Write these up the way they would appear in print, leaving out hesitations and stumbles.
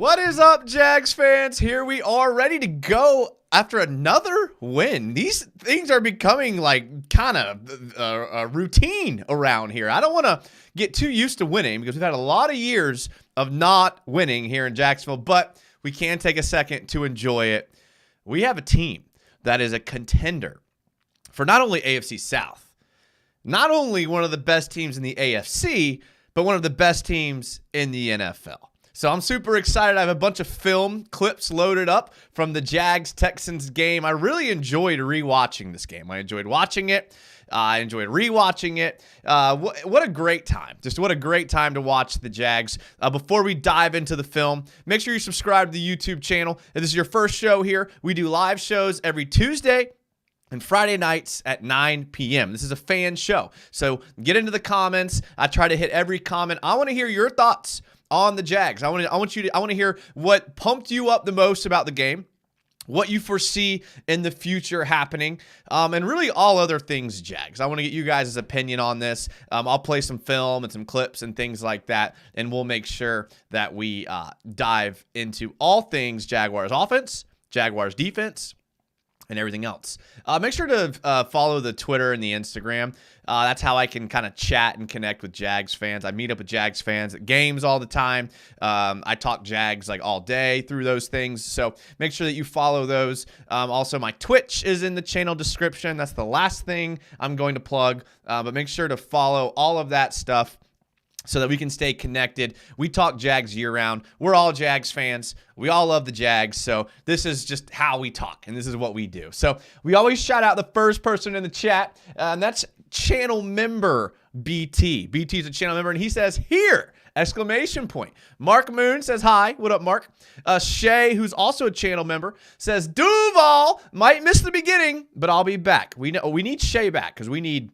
What is up, Jags fans? Here we are ready to go after another win. These things are becoming like kind of a routine around here. I don't want to get too used to winning because we've had a lot of years of not winning here in Jacksonville, but we can take a second to enjoy it. We have a team that is a contender for not only AFC South, not only one of the best teams in the AFC, but one of the best teams in the NFL. So I'm super excited. I have a bunch of film clips loaded up from the Jags-Texans game. I really enjoyed rewatching this game. I enjoyed watching it. I enjoyed rewatching it. What a great time. Just what a great time to watch the Jags. Before we dive into the film, make sure you subscribe to the YouTube channel. If this is your first show here, we do live shows every Tuesday and Friday nights at 9 p.m. This is a fan show. So get into the comments. I try to hit every comment. I want to hear your thoughts on the Jags. I want to hear what pumped you up the most about the game, what you foresee in the future happening, and really all other things Jags. I want to get you guys' opinion on this. I'll play some film and some clips and things like that, and we'll make sure that we dive into all things Jaguars offense, Jaguars defense, and everything else. Make sure to follow the Twitter and the Instagram. That's how I can kind of chat and connect with Jags fans. I meet up with Jags fans at games all the time. I talk Jags like all day through those things. So make sure that you follow those. Also, my Twitch is in the channel description. That's the last thing I'm going to plug. But make sure to follow all of that stuff so that we can stay connected. We talk Jags year-round. We're all Jags fans. We all love the Jags, so this is just how we talk, and this is what we do. So we always shout out the first person in the chat, and that's channel member BT. BT is a channel member, and he says, here! Exclamation point. Mark Moon says hi. What up, Mark? Shay, who's also a channel member, says, Duval might miss the beginning, but I'll be back. We need Shay back because we need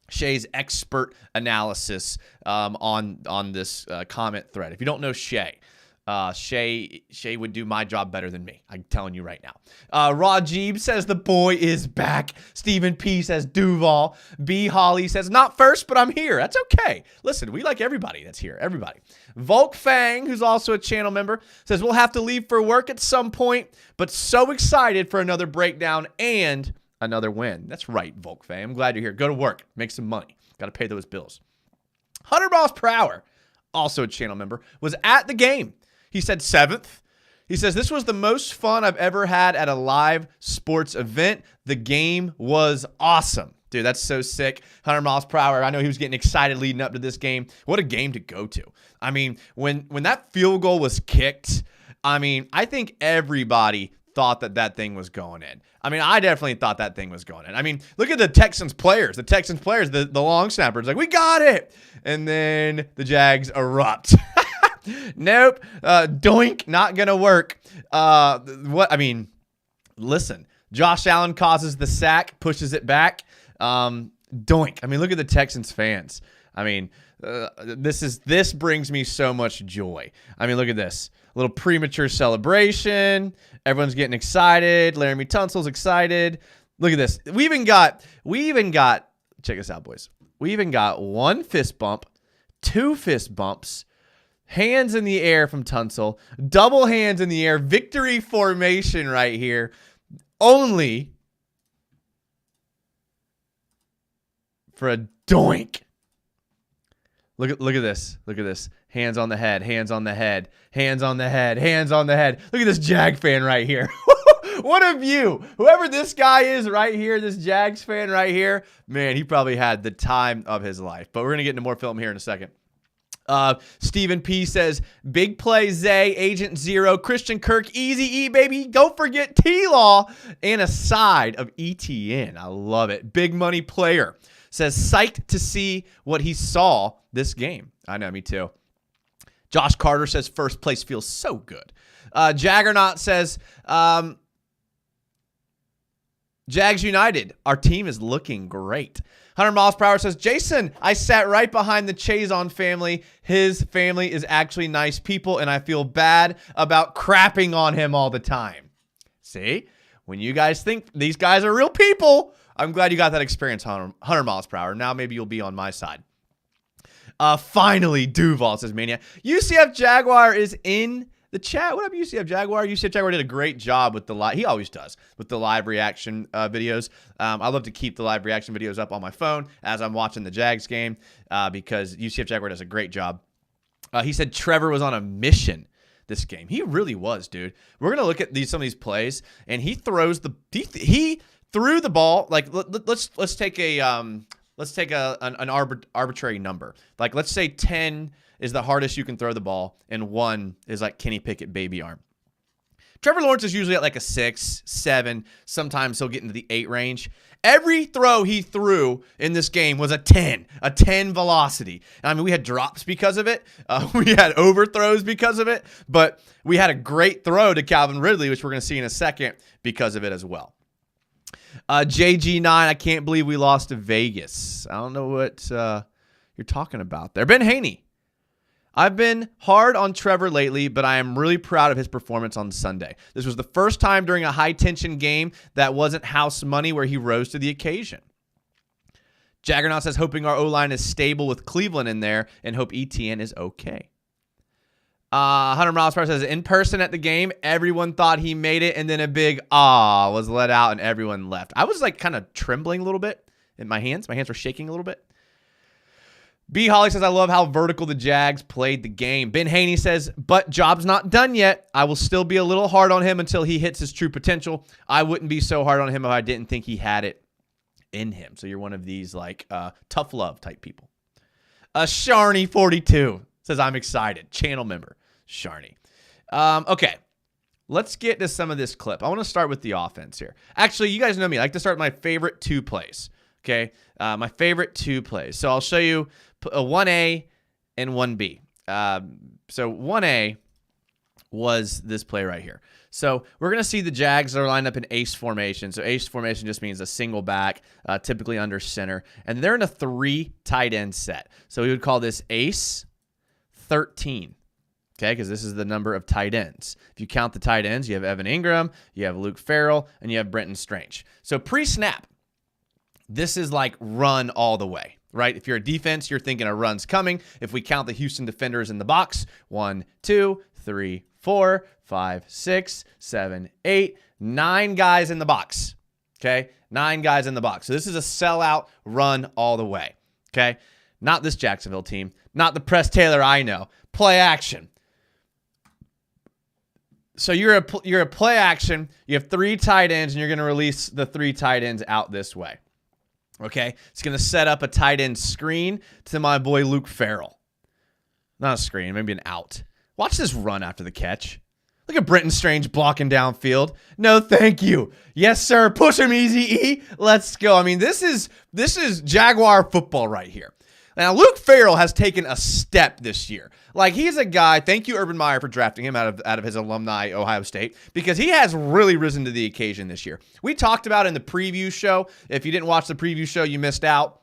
Shay's expert analysis on this comment thread. If you don't know Shay, Shay would do my job better than me. I'm telling you right now. Rajib says the boy is back. Stephen P says Duval. B Holly says not first, but I'm here. That's okay. Listen, we like everybody that's here. Everybody. Volk Fang, who's also a channel member, says we'll have to leave for work at some point, but so excited for another breakdown and another win. That's right, Volk fam. I'm glad you're here. Go to work. Make some money. Got to pay those bills. 100 miles per hour, also a channel member, was at the game. He said 7th. He says, this was the most fun I've ever had at a live sports event. The game was awesome. Dude, that's so sick. 100 miles per hour. I know he was getting excited leading up to this game. What a game to go to. I mean, when that field goal was kicked, I think everybody thought that thing was going in. I definitely thought that thing was going in. Look at the Texans players. The long snappers, like, we got it. And then the Jags erupt. Nope. Doink, not going to work. Listen, Josh Allen causes the sack, pushes it back. Doink. Look at the Texans fans. This brings me so much joy. Look at this. A little premature celebration. Everyone's getting excited. Laramie Tunsil's excited. Look at this. We even got, check this out, boys. We even got one fist bump, 2 fist bumps, hands in the air from Tunsil, double hands in the air, victory formation right here. Only for a doink. Look at this. Look at this. Hands on the head. Hands on the head. Hands on the head. Hands on the head. Look at this Jag fan right here. What a view. Whoever this guy is right here, this Jags fan right here, man, he probably had the time of his life. But we're going to get into more film here in a second. Stephen P says, big play, Zay, Agent Zero, Christian Kirk, Easy E, baby. Don't forget T-Law and a side of ETN. I love it. Big money player says, psyched to see what he saw this game. I know, me too. Josh Carter says, first place feels so good. Jaggernaut says, Jags United, our team is looking great. 100 miles per hour says, Jason, I sat right behind the Chazon family. His family is actually nice people, and I feel bad about crapping on him all the time. See? When you guys think these guys are real people, I'm glad you got that experience, 100 miles per hour. Now maybe you'll be on my side. Finally, Duval says, Mania. UCF Jaguar is in the chat. What up, UCF Jaguar? UCF Jaguar did a great job with the live. He always does with the live reaction videos. I love to keep the live reaction videos up on my phone as I'm watching the Jags game because UCF Jaguar does a great job. He said Trevor was on a mission this game. He really was, dude. We're gonna look at some of these plays, and he throws he threw the ball. Like let's take an arbitrary number. Like let's say 10 is the hardest you can throw the ball, and 1 is like Kenny Pickett baby arm. Trevor Lawrence is usually at like a 6, 7. Sometimes he'll get into the 8 range. Every throw he threw in this game was a 10 velocity. I mean, we had drops because of it. We had overthrows because of it. But we had a great throw to Calvin Ridley, which we're going to see in a second, because of it as well. JG9, I can't believe we lost to Vegas. I don't know what you're talking about there. Ben Haney. I've been hard on Trevor lately, but I am really proud of his performance on Sunday. This was the first time during a high-tension game that wasn't house money where he rose to the occasion. Jaggernaut says, hoping our O-line is stable with Cleveland in there and hope ETN is okay. 100 miles per hour says, in person at the game, everyone thought he made it, and then a big was let out, and everyone left. I was like kind of trembling a little bit in my hands. My hands were shaking a little bit. B. Holly says, I love how vertical the Jags played the game. Ben Haney says, but job's not done yet. I will still be a little hard on him until he hits his true potential. I wouldn't be so hard on him if I didn't think he had it in him. So you're one of these like tough love type people. Sharney42 says, I'm excited. Channel member, Sharney. Okay, let's get to some of this clip. I want to start with the offense here. Actually, you guys know me. I like to start with my favorite 2 plays. Okay, my favorite 2 plays. So I'll show you 1A and 1B. So 1A was this play right here. So we're going to see the Jags are lined up in ace formation. So ace formation just means a single back, typically under center. And they're in a 3 tight end set. So we would call this ace 13. Okay, because this is the number of tight ends. If you count the tight ends, you have Evan Ingram, you have Luke Farrell, and you have Brenton Strange. So pre-snap, this is like run all the way, right? If you're a defense, you're thinking a run's coming. If we count the Houston defenders in the box, 1, 2, 3, 4, 5, 6, 7, 8, 9 guys in the box, okay? 9 guys in the box. So this is a sellout run all the way, okay? Not this Jacksonville team, not the Press Taylor I know. Play action. So you're a play action. You have 3 tight ends, and you're going to release the 3 tight ends out this way. Okay, it's going to set up a tight end screen to my boy Luke Farrell. Not a screen, maybe an out. Watch this run after the catch. Look at Brenton Strange blocking downfield. No, thank you. Yes, sir. Push him easy, E. Let's go. I mean, this is Jaguar football right here. Now, Luke Farrell has taken a step this year. Like, he's a guy, thank you, Urban Meyer, for drafting him out of his alumni, Ohio State, because he has really risen to the occasion this year. We talked about in the preview show. If you didn't watch the preview show, you missed out.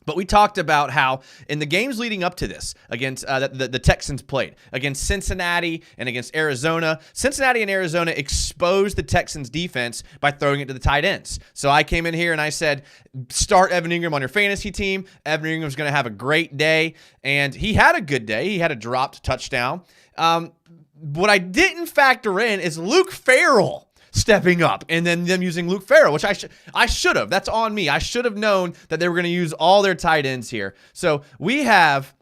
But we talked about how in the games leading up to this, against the Texans played, against Cincinnati and against Arizona, Cincinnati and Arizona exposed the Texans defense by throwing it to the tight ends. So I came in here and I said, start Evan Ingram on your fantasy team. Evan Ingram's going to have a great day. And he had a good day. He had a dropped touchdown. What I didn't factor in is Luke Farrell stepping up and then them using Luke Farrell, which I should have. That's on me. I should have known that they were going to use all their tight ends here. So we have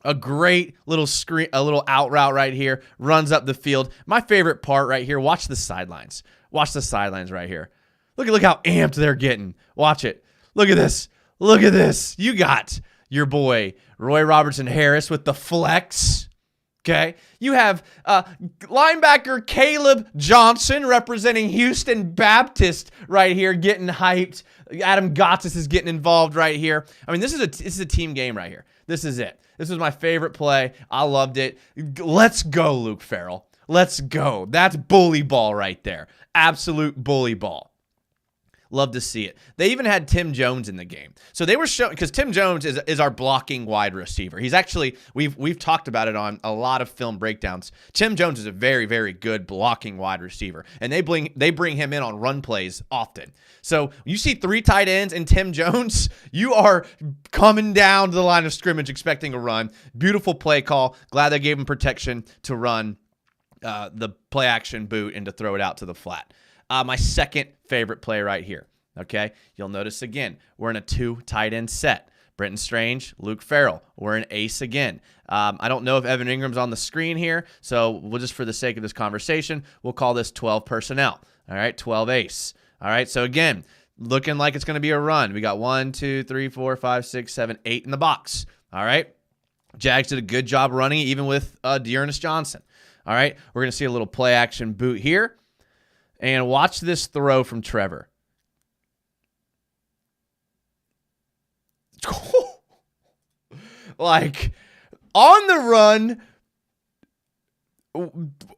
a great little screen, a little out route right here, runs up the field. My favorite part right here, watch the sidelines. Watch the sidelines right here. Look how amped they're getting. Watch it. Look at this. Look at this. You got your boy Roy Robertson Harris with the flex. Okay, you have linebacker Caleb Johnson representing Houston Baptist right here, getting hyped. Adam Gottis is getting involved right here. I mean, this is a team game right here. This is it. This was my favorite play. I loved it. Let's go, Luke Farrell. Let's go. That's bully ball right there. Absolute bully ball. Love to see it. They even had Tim Jones in the game. So they were showing, because Tim Jones is our blocking wide receiver. He's actually, we've talked about it on a lot of film breakdowns. Tim Jones is a very, very good blocking wide receiver. And they bring him in on run plays often. So you see 3 tight ends and Tim Jones, you are coming down to the line of scrimmage expecting a run. Beautiful play call. Glad they gave him protection to run. the play action boot and to throw it out to the flat. My second favorite play right here. Okay, you'll notice again, we're in a 2 tight end set. Brenton Strange, Luke Farrell. We're in ace again. I don't know if Evan Ingram's on the screen here, so we'll just, for the sake of this conversation, we'll call this 12 personnel. All right, 12 ace. All right, so again, looking like it's going to be a run. We got 1, 2, 3, 4, 5, 6, 7, 8 in the box. All right, Jags did a good job running it, even with Dearness Johnson. All right, we're going to see a little play action boot here. And watch this throw from Trevor. Like, on the run,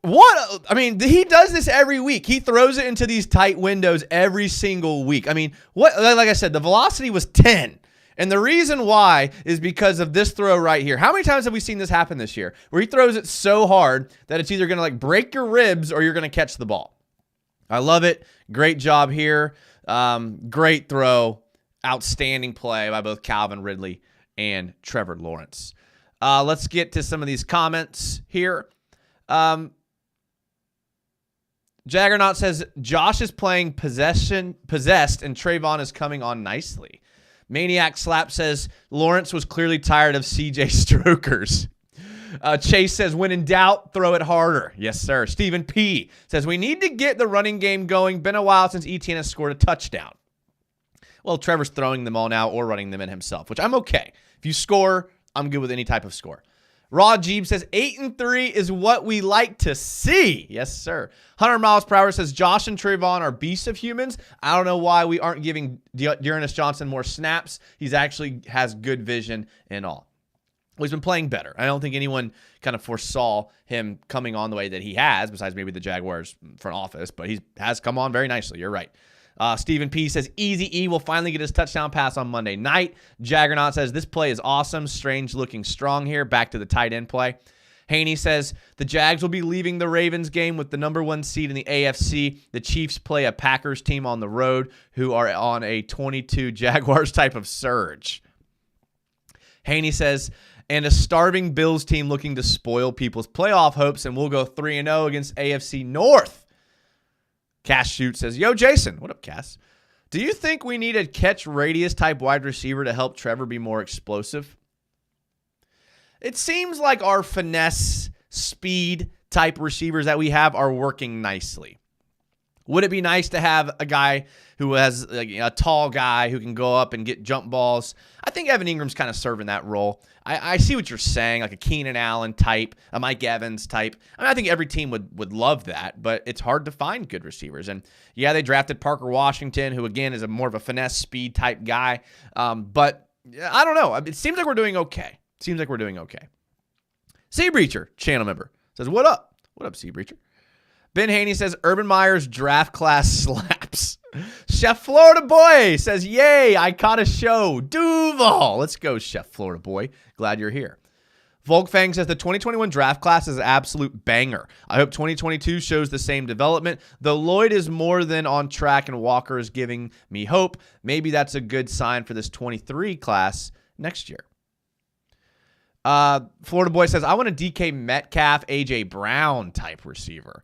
what? I mean, he does this every week. He throws it into these tight windows every single week. I mean, what? Like I said, the velocity was 10. And the reason why is because of this throw right here. How many times have we seen this happen this year? Where he throws it so hard that it's either going to like break your ribs or you're going to catch the ball. I love it. Great job here. Great throw. Outstanding play by both Calvin Ridley and Trevor Lawrence. Let's get to some of these comments here. Jaggernaut says, Josh is playing possessed, and Trayvon is coming on nicely. Maniac Slap says, Lawrence was clearly tired of CJ Strokers. Chase says, when in doubt, throw it harder. Yes, sir. Stephen P. says, we need to get the running game going. Been a while since ETN has scored a touchdown. Well, Trevor's throwing them all now or running them in himself, which I'm okay. If you score, I'm good with any type of score. Raw Jeeb says 8-3 is what we like to see. Yes, sir. 100 miles per hour says Josh and Trayvon are beasts of humans. I don't know why we aren't giving Dearness Johnson more snaps. He's actually has good vision and all. Well, he's been playing better. I don't think anyone kind of foresaw him coming on the way that he has, besides maybe the Jaguars front office, but he has come on very nicely. You're right. Stephen P. says, Easy E will finally get his touchdown pass on Monday night. Jaggernaut says, this play is awesome. Strange looking strong here. Back to the tight end play. Haney says, the Jags will be leaving the Ravens game with the number 1 seed in the AFC. The Chiefs play a Packers team on the road who are on a 22 Jaguars type of surge. Haney says, and a starving Bills team looking to spoil people's playoff hopes, and we'll go 3-0 against AFC North. Cass Shoot says, yo, Jason. What up, Cass? Do you think we need a catch radius type wide receiver to help Trevor be more explosive? It seems like our finesse speed type receivers that we have are working nicely. Would it be nice to have a guy who has like a tall guy who can go up and get jump balls? I think Evan Ingram's kind of serving that role. I see what you're saying, like a Keenan Allen type, a Mike Evans type. I mean, I think every team would love that, but it's hard to find good receivers. And yeah, they drafted Parker Washington, who again is more of a finesse speed type guy. But I don't know. It seems like we're doing okay. Sea Breacher, channel member, says, what up? What up, Sea Breacher? Ben Haney says, Urban Meyer's draft class slaps. Chef Florida Boy says, yay, I caught a show. Duval. Let's go, Chef Florida Boy. Glad you're here. Volkfang says, the 2021 draft class is an absolute banger. I hope 2022 shows the same development. Though Lloyd is more than on track and Walker is giving me hope, maybe that's a good sign for this 23 class next year. Florida Boy says, I want a DK Metcalf, AJ Brown type receiver.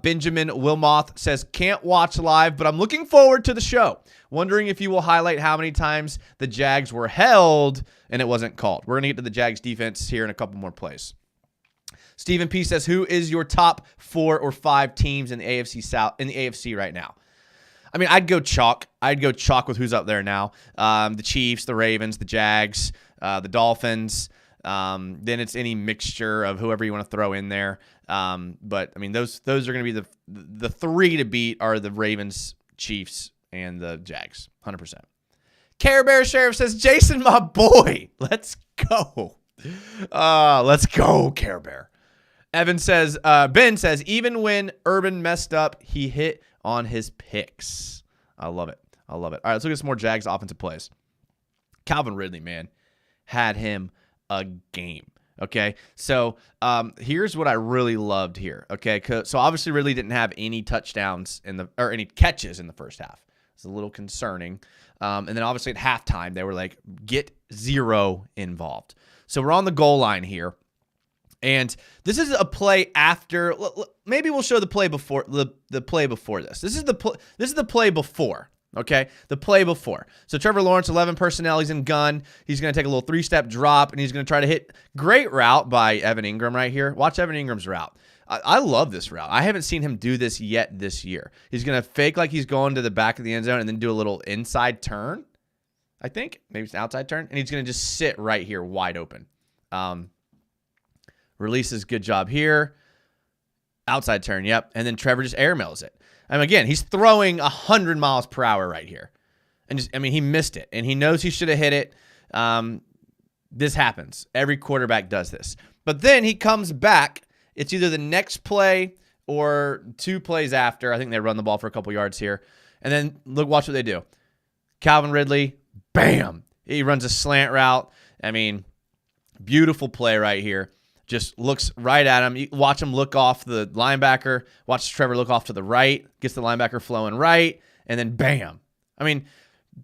Benjamin Wilmoth says, can't watch live, but I'm looking forward to the show. Wondering if you will highlight how many times the Jags were held and it wasn't called. We're going to get to the Jags defense here in a couple more plays. Stephen P. says, who is your top 4 or 5 teams in the AFC South, in the AFC right now? I mean, I'd go chalk. With who's up there now. The Chiefs, the Ravens, the Jags, the Dolphins. Then it's any mixture of whoever you want to throw in there. But I mean, those are going to be the 3 to beat are the Ravens, Chiefs, and the Jags, 100%. Care Bear Sheriff says, Jason, my boy, let's go. Let's go, Care Bear. Ben says, even when Urban messed up, he hit on his picks. I love it. All right, let's look at some more Jags offensive plays. Calvin Ridley, man, had him a game. Okay, so here's what I really loved here. Okay, so obviously Ridley didn't have any touchdowns or any catches in the first half. It's a little concerning. And then obviously at halftime they were like, get 0 involved. So we're on the goal line here, And this is a play after. Maybe we'll show the play before the play before this. This is the play before. Okay, the play before. So Trevor Lawrence, 11 personnel. He's in gun. He's going to take a little 3-step drop, and he's going to try to hit. Great route by Evan Ingram right here. Watch Evan Ingram's route. I love this route. I haven't seen him do this yet this year. He's going to fake like he's going to the back of the end zone and then do a little inside turn. I think maybe it's an outside turn, and he's going to just sit right here wide open. Releases, good job here. Outside turn, yep. And then Trevor just airmails it. Again, he's throwing 100 miles per hour right here. And he missed it. And he knows he should have hit it. This happens. Every quarterback does this. But then he comes back. It's either the next play or 2 plays after. I think they run the ball for a couple yards here. And then watch what they do. Calvin Ridley, bam. He runs a slant route. Beautiful play right here. Just looks right at him. You watch him look off the linebacker. Watch Trevor look off to the right. Gets the linebacker flowing right. And then bam.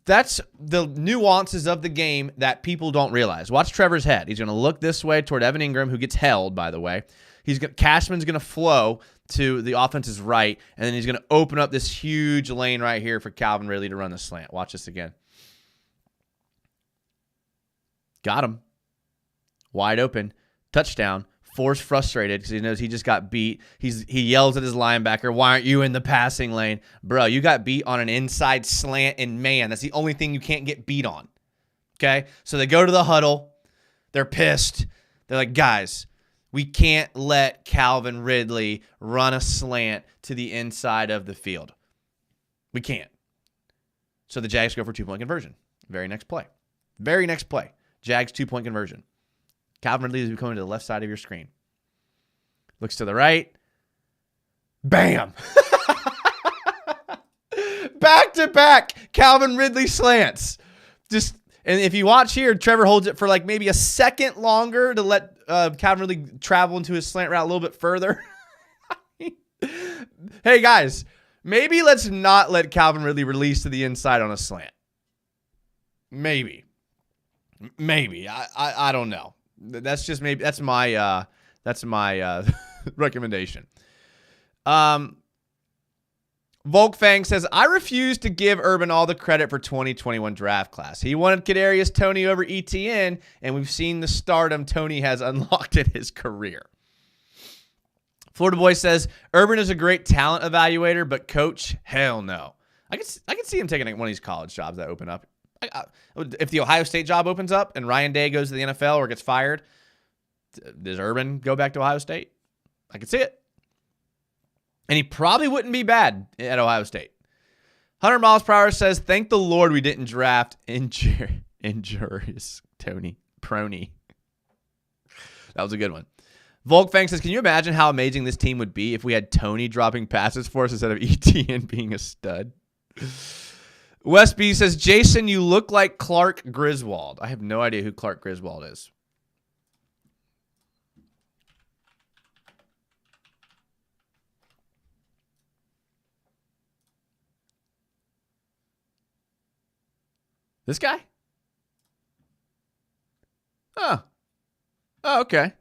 That's the nuances of the game that people don't realize. Watch Trevor's head. He's going to look this way toward Evan Ingram, who gets held, by the way. Cashman's going to flow to the offense's right, and then he's going to open up this huge lane right here for Calvin Ridley to run the slant. Watch this again. Got him. Wide open. Touchdown. Force frustrated because he knows he just got beat. He yells at his linebacker, "Why aren't you in the passing lane?" Bro, you got beat on an inside slant and man. That's the only thing you can't get beat on. Okay? So they go to the huddle. They're pissed. They're like, guys, we can't let Calvin Ridley run a slant to the inside of the field. We can't. So the Jags go for 2-point conversion. Very next play. Jags 2-point conversion. Calvin Ridley is coming to the left side of your screen. Looks to the right. Bam! Back-to-back Calvin Ridley slants. And if you watch here, Trevor holds it for like maybe a second longer to let Calvin Ridley travel into his slant route a little bit further. Hey, guys, maybe let's not let Calvin Ridley release to the inside on a slant. Maybe. I don't know. That's just maybe that's my recommendation. Volkfang says, I refuse to give Urban all the credit for 2021 draft class. He wanted Kadarius Toney over ETN, and we've seen the stardom Toney has unlocked in his career. Florida Boy says, Urban is a great talent evaluator, but coach, hell no. I can see him taking one of these college jobs that open up. If the Ohio State job opens up and Ryan Day goes to the NFL or gets fired, does Urban go back to Ohio State? I can see it. And he probably wouldn't be bad at Ohio State. 100 miles per hour says, thank the Lord we didn't draft injurious Tony Proney. That was a good one. Volkfang says, can you imagine how amazing this team would be if we had Tony dropping passes for us instead of ETN being a stud? Wes B says, Jason, you look like Clark Griswold. I have no idea who Clark Griswold is. This guy? Oh, okay.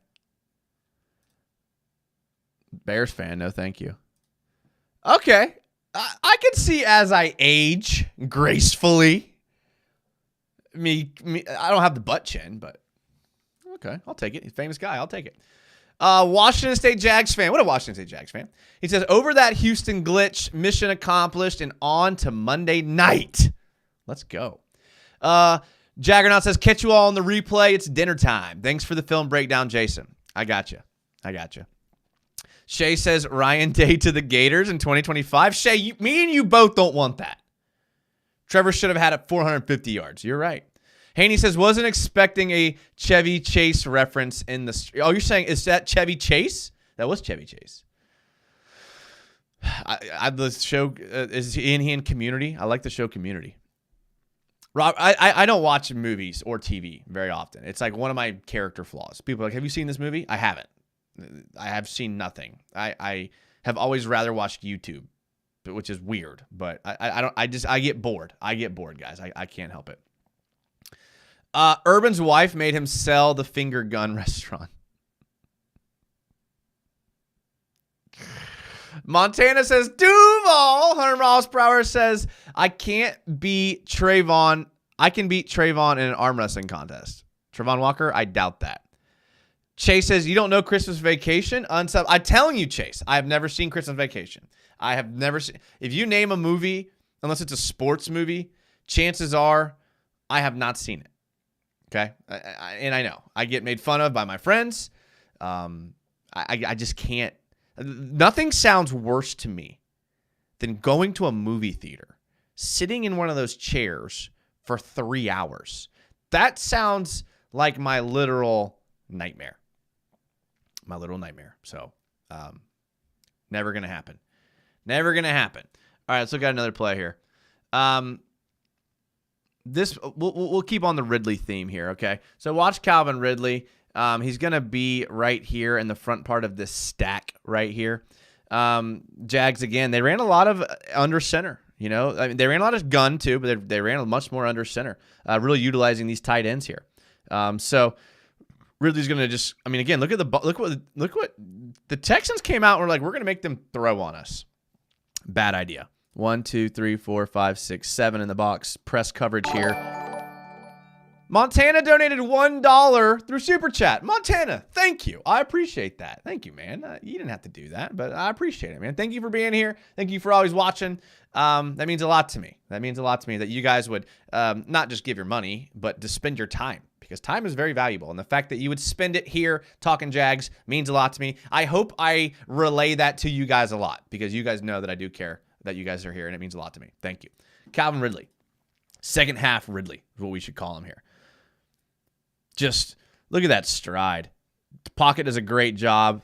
Bears fan, no thank you. Okay. I can see as I age gracefully. I don't have the butt chin, but okay, I'll take it. Famous guy, I'll take it. Washington State Jags fan. What a Washington State Jags fan. He says, over that Houston glitch, mission accomplished, and on to Monday night. Let's go. Jaggernaut says, catch you all on the replay. It's dinner time. Thanks for the film breakdown, Jason. I got you. Shay says, Ryan Day to the Gators in 2025. Shay, me and you both don't want that. Trevor should have had it 450 yards. You're right. Haney says, wasn't expecting a Chevy Chase reference in the... Oh, you're saying, is that Chevy Chase? That was Chevy Chase. The show, is he in Community? I like the show Community. Rob, I don't watch movies or TV very often. It's like one of my character flaws. People are like, have you seen this movie? I haven't. I have seen nothing. I have always rather watched YouTube, which is weird, but I get bored. I get bored, guys. I can't help it. Urban's wife made him sell the finger gun restaurant. Montana says Duval. 100 miles per hour says I can't beat Trayvon. I can beat Trayvon in an arm wrestling contest. Trayvon Walker, I doubt that. Chase says, you don't know Christmas Vacation? I'm telling you, Chase, I have never seen Christmas Vacation. I have never seen. If you name a movie, unless it's a sports movie, chances are I have not seen it. Okay? And I know. I get made fun of by my friends. I just can't. Nothing sounds worse to me than going to a movie theater, sitting in one of those chairs for 3 hours. That sounds like my literal nightmare. My little nightmare. So, never going to happen. Never going to happen. All right, let's look at another play here. We'll keep on the Ridley theme here, okay? So watch Calvin Ridley. He's going to be right here in the front part of this stack right here. Jags, again, they ran a lot of under center. You know, I mean, they ran a lot of gun too, but they ran much more under center, really utilizing these tight ends here. So Ridley's going to just, I mean, again, look what the Texans came out and were like, we're going to make them throw on us. Bad idea. 1, 2, 3, 4, 5, 6, 7 in the box. Press coverage here. Montana donated $1 through Super Chat. Montana, thank you. I appreciate that. Thank you, man. You didn't have to do that, but I appreciate it, man. Thank you for being here. Thank you for always watching. That means a lot to me. That means a lot to me that you guys would not just give your money, but to spend your time, because time is very valuable. And the fact that you would spend it here talking Jags means a lot to me. I hope I relay that to you guys a lot, because you guys know that I do care that you guys are here, and it means a lot to me. Thank you. Calvin Ridley. Second half Ridley is what we should call him here. Just look at that stride. Pocket does a great job.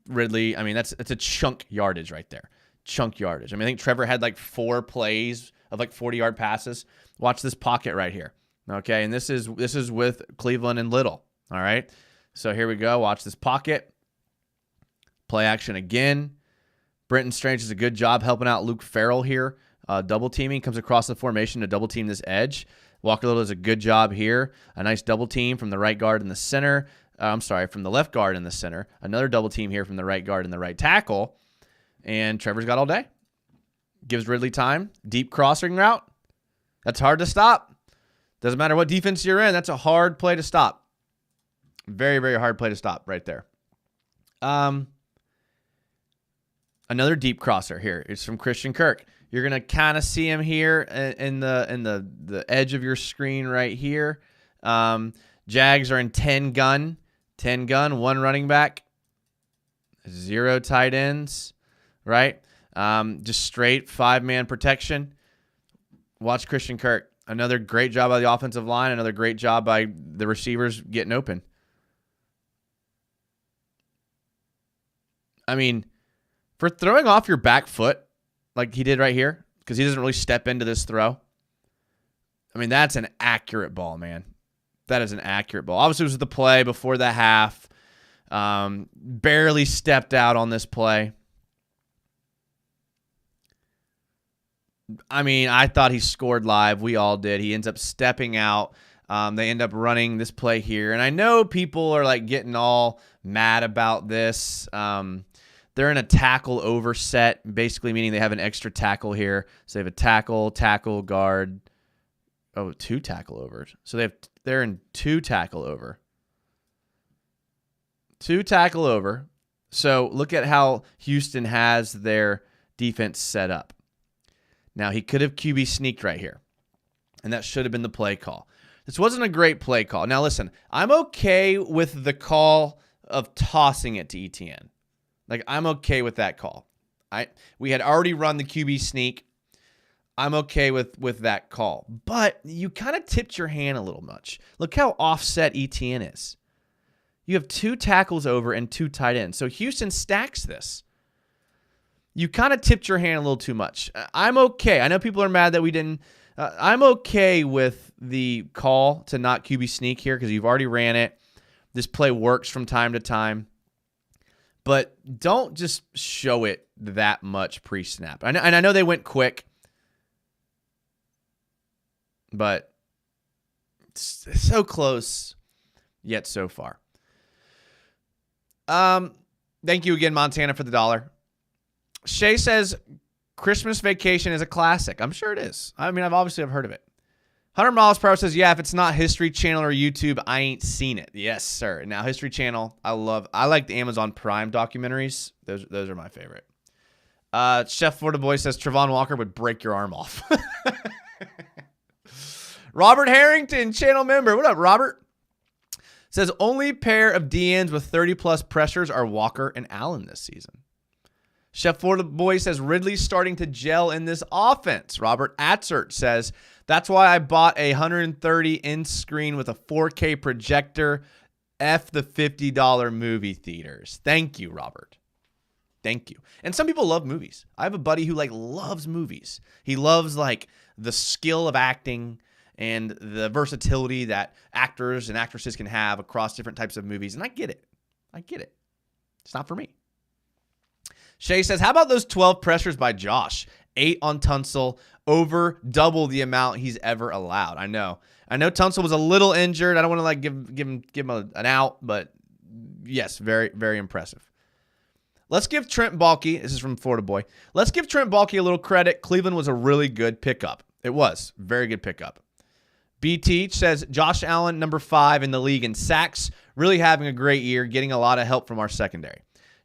Ridley, I mean, that's a chunk yardage right there. Chunk yardage. I mean, I think Trevor had like 4 plays of like 40-yard passes. Watch this pocket right here. Okay, and this is with Cleveland and Little. All right, so here we go. Watch this pocket. Play action again. Brenton Strange does a good job helping out Luke Farrell here. Double teaming, comes across the formation to double team this edge. Walker Little does a good job here. A nice double team from the right guard in the center. From the left guard in the center. Another double team here from the right guard and the right tackle. And Trevor's got all day. Gives Ridley time. Deep crossing route. That's hard to stop. Doesn't matter what defense you're in. That's a hard play to stop. Very, very hard play to stop right there. Another deep crosser here. It's from Christian Kirk. You're going to kind of see him here in the edge of your screen right here. Jags are in 10 gun, 1 running back, 0 tight ends, right? Just straight 5-man protection. Watch Christian Kirk. Another great job by the offensive line. Another great job by the receivers getting open. I mean, for throwing off your back foot, like he did right here, because he doesn't really step into this throw. I mean, that's an accurate ball, man. That is an accurate ball. Obviously, it was the play before the half. Barely stepped out on this play. I mean, I thought he scored live. We all did. He ends up stepping out. They end up running this play here. And I know people are like getting all mad about this. They're in a tackle over set, basically meaning they have an extra tackle here. So they have a tackle, guard. Oh, 2 tackle overs. So they're in 2 tackle over. 2 tackle over. So look at how Houston has their defense set up. Now, he could have QB sneaked right here, and that should have been the play call. This wasn't a great play call. Now, listen, I'm okay with the call of tossing it to ETN. Like, I'm okay with that call. We had already run the QB sneak. I'm okay with that call. But you kind of tipped your hand a little much. Look how offset ETN is. You have 2 tackles over and 2 tight ends. So Houston stacks this. You kind of tipped your hand a little too much. I'm okay. I know people are mad that we didn't. I'm okay with the call to not QB sneak here because you've already ran it. This play works from time to time. But don't just show it that much pre-snap. And I know they went quick. But it's so close, yet so far. Thank you again, Montana, for the $1. Shay says Christmas Vacation is a classic. I'm sure it is. I mean, I've heard of it. 100 Miles Per Hour says, yeah, if it's not History Channel or YouTube, I ain't seen it. Yes, sir. Now, History Channel, I like the Amazon Prime documentaries. Those are my favorite. Chef Florida Boy says Trevon Walker would break your arm off. Robert Harrington, channel member. What up, Robert? Says only pair of DNs with 30-plus pressures are Walker and Allen this season. Chef Florida Boy says Ridley's starting to gel in this offense. Robert Atzert says, that's why I bought a 130-inch screen with a 4K projector. F the $50 movie theaters. Thank you, Robert. Thank you. And some people love movies. I have a buddy who loves movies. He loves the skill of acting and the versatility that actors and actresses can have across different types of movies. And I get it. It's not for me. Shay says, how about those 12 pressures by Josh? 8 on Tunsil, over double the amount he's ever allowed. I know Tunsil was a little injured. I don't want to give him an out, but yes, very, very impressive. Let's give Trent Baalke, this is from Florida Boy. Let's give Trent Baalke a little credit. Cleveland was a really good pickup. It was. Very good pickup. BT says Josh Allen, number 5 in the league in sacks, really having a great year, getting a lot of help from our secondary.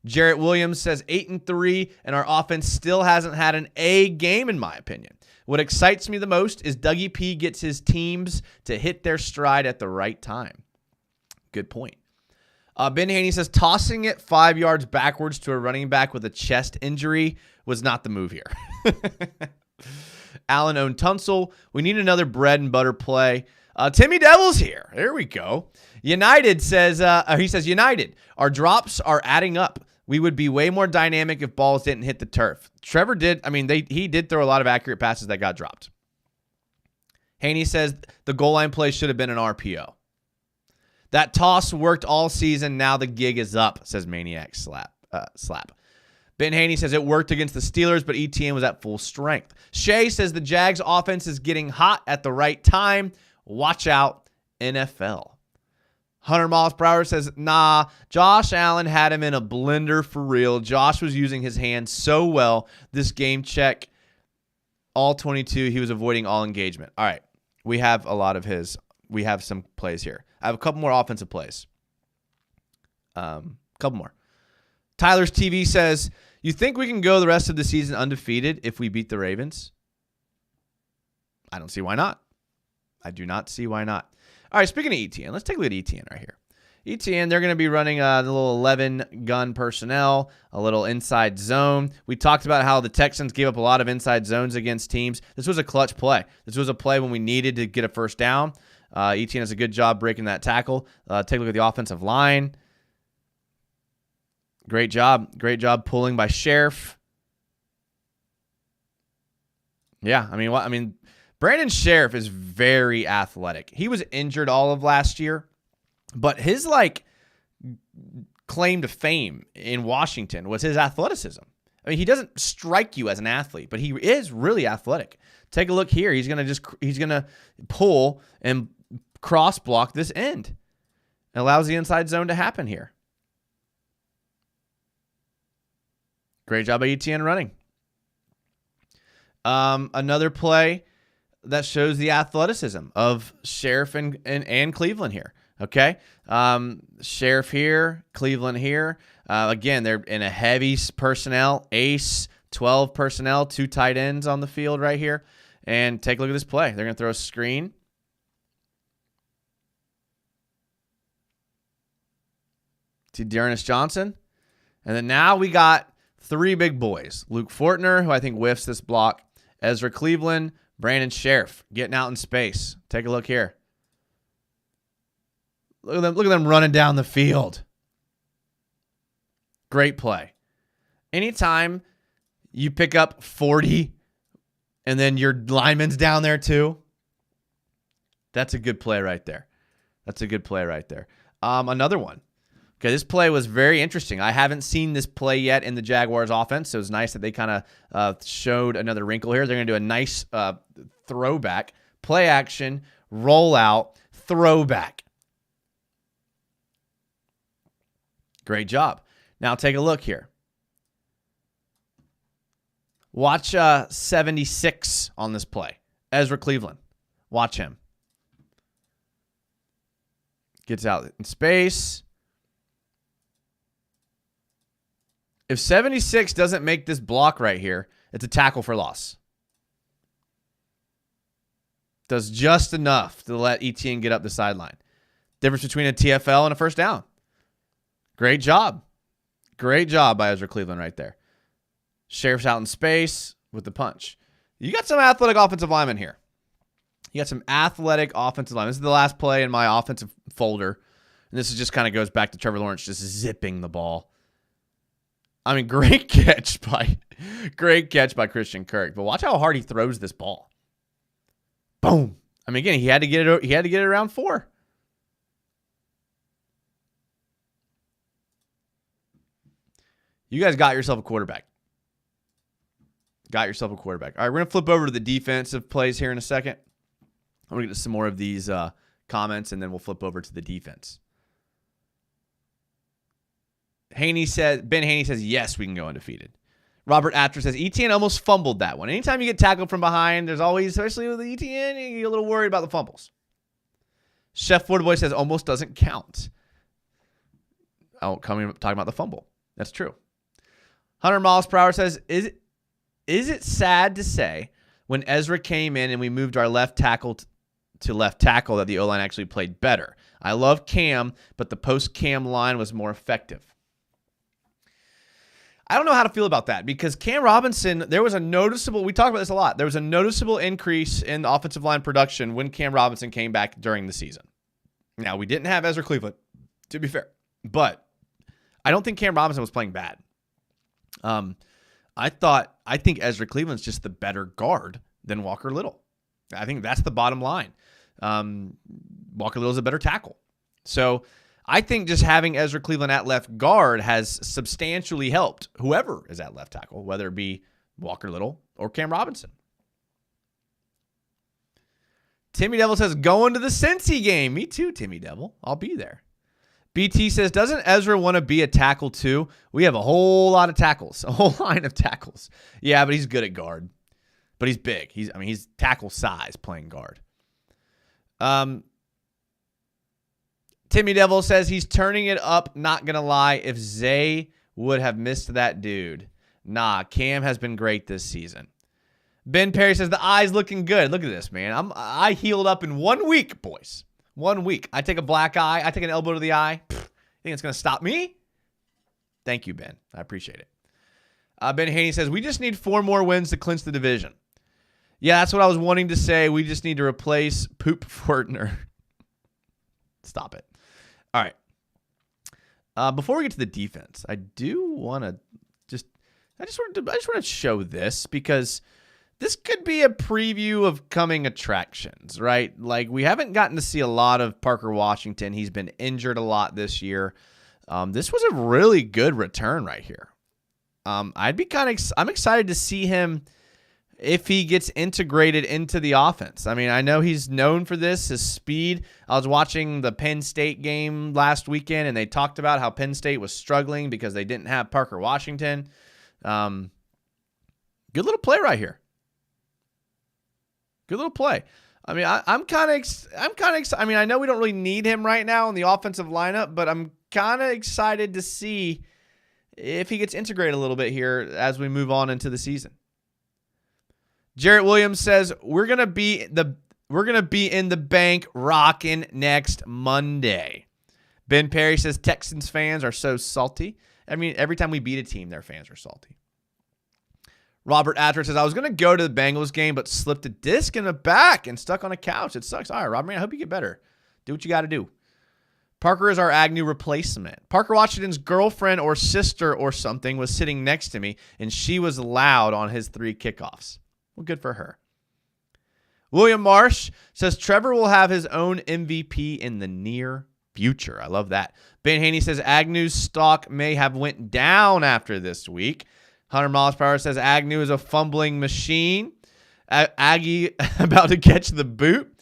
Jarrett Williams says 8-3, and our offense still hasn't had an A game, in my opinion. What excites me the most is Dougie P gets his teams to hit their stride at the right time. Good point. Ben Haney says tossing it 5 yards backwards to a running back with a chest injury was not the move here. Allen owned Tunsil. We need another bread and butter play. Timmy Devil's here. There we go. United says, he says, United, our drops are adding up. We would be way more dynamic if balls didn't hit the turf. Trevor did. I mean, he did throw a lot of accurate passes that got dropped. Haney says the goal line play should have been an RPO. That toss worked all season. Now the gig is up, says Maniac Slap. Ben Haney says it worked against the Steelers, but ETN was at full strength. Shay says the Jags offense is getting hot at the right time. Watch out, NFL. 100 Miles Per Hour says, nah, Josh Allen had him in a blender for real. Josh was using his hands so well. This game check, all 22, he was avoiding all engagement. All right, we have a lot of his. We have some plays here. I have a couple more offensive plays. Couple more. Tyler's TV says, you think we can go the rest of the season undefeated if we beat the Ravens? I don't see why not. I do not see why not. All right, speaking of ETN, let's take a look at ETN right here. ETN, they're going to be running the little 11 gun personnel, a little inside zone. We talked about how the Texans gave up a lot of inside zones against teams. This was a clutch play. This was a play when we needed to get a first down. ETN does a good job breaking that tackle. Take a look at the offensive line. Great job. Great job pulling by Sheriff. Yeah, I mean, Brandon Sheriff is very athletic. He was injured all of last year, but his claim to fame in Washington was his athleticism. I mean, he doesn't strike you as an athlete, but he is really athletic. Take a look here. He's gonna pull and cross block this end. It allows the inside zone to happen here. Great job by ETN running. Another play that shows the athleticism of Sheriff and Cleveland here. Okay. Sheriff here, Cleveland here. Again, they're in a heavy personnel, ace, 12 personnel, 2 tight ends on the field right here. And take a look at this play. They're going to throw a screen. To Dearness Johnson. And then now we got 3 big boys. Luke Fortner, who I think whiffs this block. Ezra Cleveland, Brandon Sheriff getting out in space. Take a look here. Look at them running down the field. Great play. Anytime you pick up 40 and then your lineman's down there too, that's a good play right there. Another one. Okay, this play was very interesting. I haven't seen this play yet in the Jaguars offense, so it's nice that they kind of showed another wrinkle here. They're going to do a nice throwback, play action, rollout, throwback. Great job. Now take a look here. Watch 76 on this play. Ezra Cleveland. Watch him. Gets out in space. If 76 doesn't make this block right here, it's a tackle for loss. Does just enough to let Etienne get up the sideline. Difference between a TFL and a first down. Great job. Great job by Ezra Cleveland right there. Sheriff's out in space with the punch. You got some athletic offensive linemen here. You got some athletic offensive linemen. This is the last play in my offensive folder. And this is just kind of goes back to Trevor Lawrence just zipping the ball. I mean, great catch by Christian Kirk. But watch how hard he throws this ball. Boom. I mean, again, he had to get it around 4. You guys got yourself a quarterback. All right, we're going to flip over to the defensive plays here in a second. I'm going to get to some more of these comments, and then we'll flip over to the defense. Ben Haney says, yes, we can go undefeated. Robert Atcher says, Etienne almost fumbled that one. Anytime you get tackled from behind, there's always, especially with Etienne, you get a little worried about the fumbles. Chef Boy says, almost doesn't count. Talking about the fumble. That's true. 100 miles per hour says, is it sad to say when Ezra came in and we moved our left tackle to left tackle that the O-line actually played better? I love Cam, but the post-Cam line was more effective. I don't know how to feel about that because Cam Robinson, we talk about this a lot. There was a noticeable increase in the offensive line production when Cam Robinson came back during the season. Now, we didn't have Ezra Cleveland, to be fair, but I don't think Cam Robinson was playing bad. I think Ezra Cleveland's just the better guard than Walker Little. I think that's the bottom line. Walker Little's a better tackle. So I think just having Ezra Cleveland at left guard has substantially helped whoever is at left tackle, whether it be Walker Little or Cam Robinson. Timmy Devil says, going to the Cincy game. Me too, Timmy Devil. I'll be there. BT says, doesn't Ezra want to be a tackle too? We have a whole lot of tackles, a whole line of tackles. Yeah, but he's good at guard. But he's big. He's tackle size playing guard. Timmy Devil says he's turning it up. Not going to lie. If Zay would have missed that dude. Nah, Cam has been great this season. Ben Perry says the eye's looking good. Look at this, man. I healed up in 1 week, boys. 1 week. I take a black eye. I take an elbow to the eye. Think it's going to stop me? Thank you, Ben. I appreciate it. Ben Haney says, we just need 4 more wins to clinch the division. Yeah, that's what I was wanting to say. We just need to replace Poop Fortner. Stop it. All right. Before we get to the defense, I just want to show this because this could be a preview of coming attractions, right? Like, we haven't gotten to see a lot of Parker Washington. He's been injured a lot this year. This was a really good return right here. I'm excited to see him if he gets integrated into the offense. I mean, I know he's known for this, his speed. I was watching the Penn State game last weekend, and they talked about how Penn State was struggling because they didn't have Parker Washington. Good little play right here. Good little play. I mean, I'm kind of excited. I mean, I know we don't really need him right now in the offensive lineup, but I'm kind of excited to see if he gets integrated a little bit here as we move on into the season. Jarrett Williams says we're gonna be in the bank rocking next Monday. Ben Perry says Texans fans are so salty. I mean, every time we beat a team, their fans are salty. Robert Atcher says, I was going to go to the Bengals game, but slipped a disc in the back and stuck on a couch. It sucks. All right, Robert, man, I hope you get better. Do what you got to do. Parker is our Agnew replacement. Parker Washington's girlfriend or sister or something was sitting next to me, and she was loud on his 3 kickoffs. Well, good for her. William Marsh says Trevor will have his own MVP in the near future. I love that. Ben Haney says Agnew's stock may have went down after this week. 100 miles per hour says Agnew is a fumbling machine. Aggie about to catch the boot.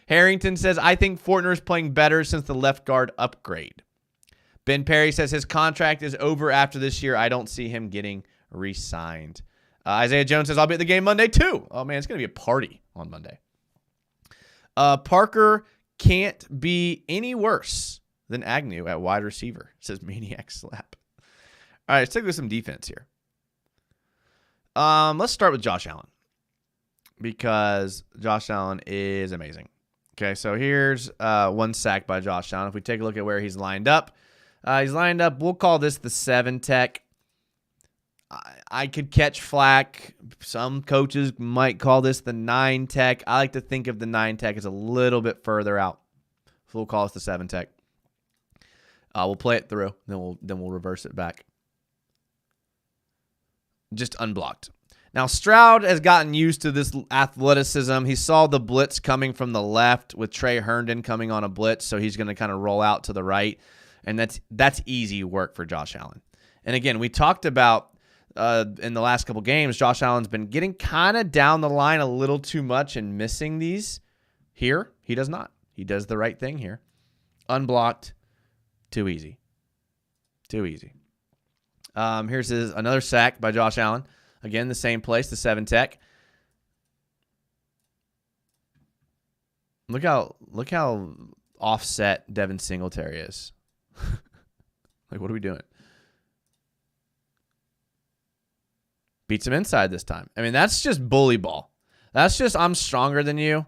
Harrington says, I think Fortner is playing better since the left guard upgrade. Ben Perry says his contract is over after this year. I don't see him getting re-signed. Isaiah Jones says, I'll be at the game Monday too. Oh, man, it's going to be a party on Monday. Parker can't be any worse than Agnew at wide receiver, says Maniac Slap. All right, let's take a look at some defense here. Let's start with Josh Allen because Josh Allen is amazing. Okay, so here's 1 sack by Josh Allen. If we take a look at where he's lined up, we'll call this the 7 tech. I could catch flack. Some coaches might call this the 9 tech. I like to think of the 9 tech as a little bit further out. So we'll call it the 7 tech. We'll play it through, then we'll reverse it back. Just unblocked. Now, Stroud has gotten used to this athleticism. He saw the blitz coming from the left with Trey Herndon coming on a blitz, so he's going to kind of roll out to the right, and that's easy work for Josh Allen. And again, we talked about in the last couple games, Josh Allen's been getting kind of down the line a little too much and missing these. Here, he does not. He does the right thing here. Unblocked. Too easy. Too easy. Here's another sack by Josh Allen. Again, the same place, the 7 tech. Look how offset Devin Singletary is. Like, what are we doing? Beats him inside this time. I mean, that's just bully ball. That's just I'm stronger than you.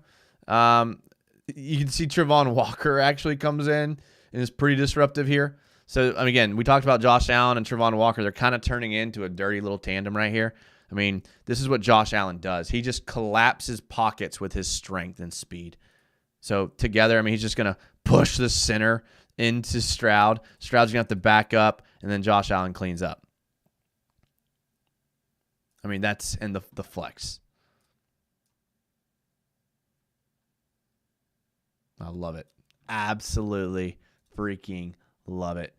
You can see Trevon Walker actually comes in and is pretty disruptive here. So, again, we talked about Josh Allen and Trevon Walker. They're kind of turning into a dirty little tandem right here. I mean, this is what Josh Allen does. He just collapses pockets with his strength and speed. So, together, I mean, he's just going to push the center into Stroud. Stroud's going to have to back up, and then Josh Allen cleans up. I mean, that's in the flex. I love it. Absolutely freaking love it.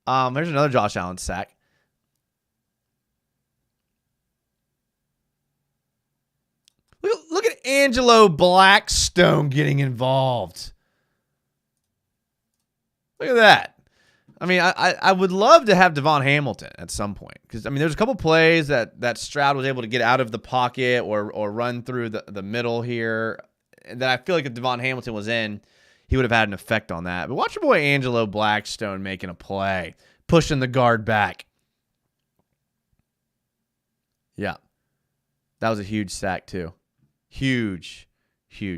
There's another Josh Allen sack. Look at Angelo Blackstone getting involved. Look at that. I mean, I would love to have Devon Hamilton at some point because, I mean, there's a couple plays that Stroud was able to get out of the pocket or run through the middle here that I feel like if Devon Hamilton was in, he would have had an effect on that. But watch your boy Angelo Blackstone making a play, pushing the guard back. Yeah. That was a huge sack too. Huge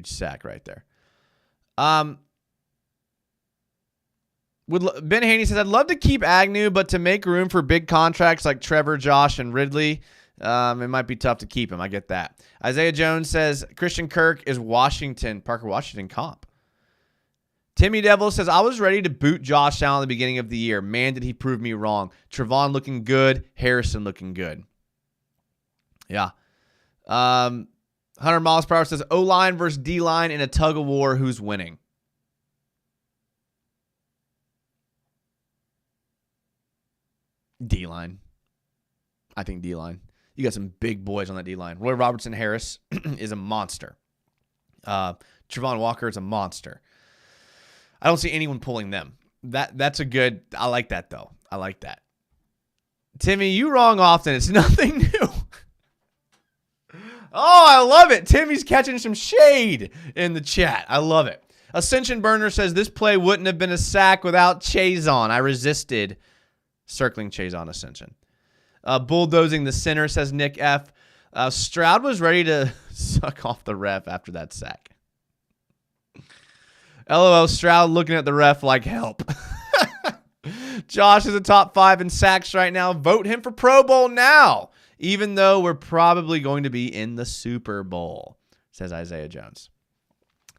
sack right there. Ben Haney says, I'd love to keep Agnew, but to make room for big contracts like Trevor, Josh, and Ridley, it might be tough to keep him. I get that. Isaiah Jones says, Christian Kirk is Parker Washington comp. Timmy Devil says, I was ready to boot Josh Allen at the beginning of the year. Man, did he prove me wrong. Trevon looking good. Harrison looking good. Yeah. 100 miles per hour says, O-line versus D-line in a tug of war. Who's winning? D-line. I think D-line. You got some big boys on that D-line. Roy Robertson Harris is a monster. Trevon Walker is a monster. I don't see anyone pulling them. That's a good. I like that though. I like that. Timmy, you wrong often. It's nothing new. Oh, I love it. Timmy's catching some shade in the chat. I love it. Ascension Burner says this play wouldn't have been a sack without Chazon. I resisted circling Chazon Ascension. Bulldozing the center, says Nick F. Stroud was ready to suck off the ref after that sack. LOL, Stroud looking at the ref like help. Josh is a top 5 in sacks right now. Vote him for Pro Bowl now, even though we're probably going to be in the Super Bowl, says Isaiah Jones.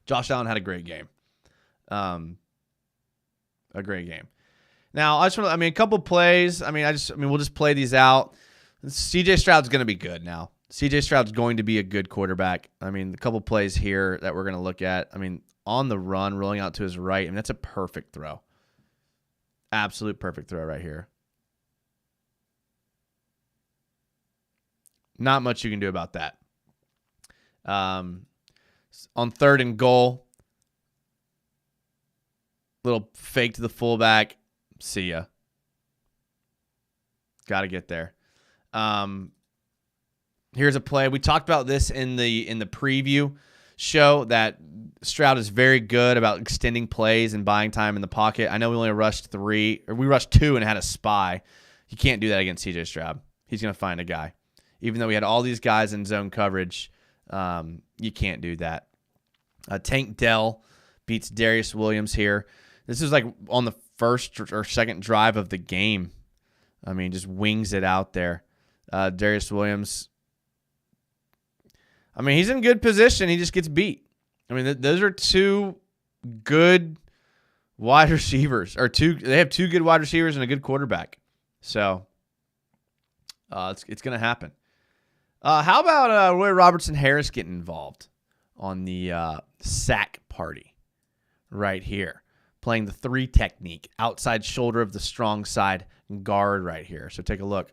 Josh Allen had a great game. A great game. Now, a couple plays. We'll just play these out. CJ Stroud's going to be good now. CJ Stroud's going to be a good quarterback. I mean, a couple plays here that we're going to look at. I mean, on the run, rolling out to his right. I mean, that's a perfect throw. Absolute perfect throw right here. Not much you can do about that. On 3rd and goal, little fake to the fullback. See ya. Got to get there. Here's a play. We talked about this in the preview show that Stroud is very good about extending plays and buying time in the pocket. I know we only rushed 3, or we rushed 2 and had a spy. You can't do that against CJ Stroud. He's going to find a guy. Even though we had all these guys in zone coverage, you can't do that. Tank Dell beats Darius Williams here. This is like on the first or second drive of the game. I mean, just wings it out there. Darius Williams, I mean, he's in good position. He just gets beat. I mean, those are 2 good wide receivers. They have 2 good wide receivers and a good quarterback. So it's going to happen. How about Roy Robertson Harris getting involved on the sack party right here? Playing the 3 technique, outside shoulder of the strong side guard right here. So take a look.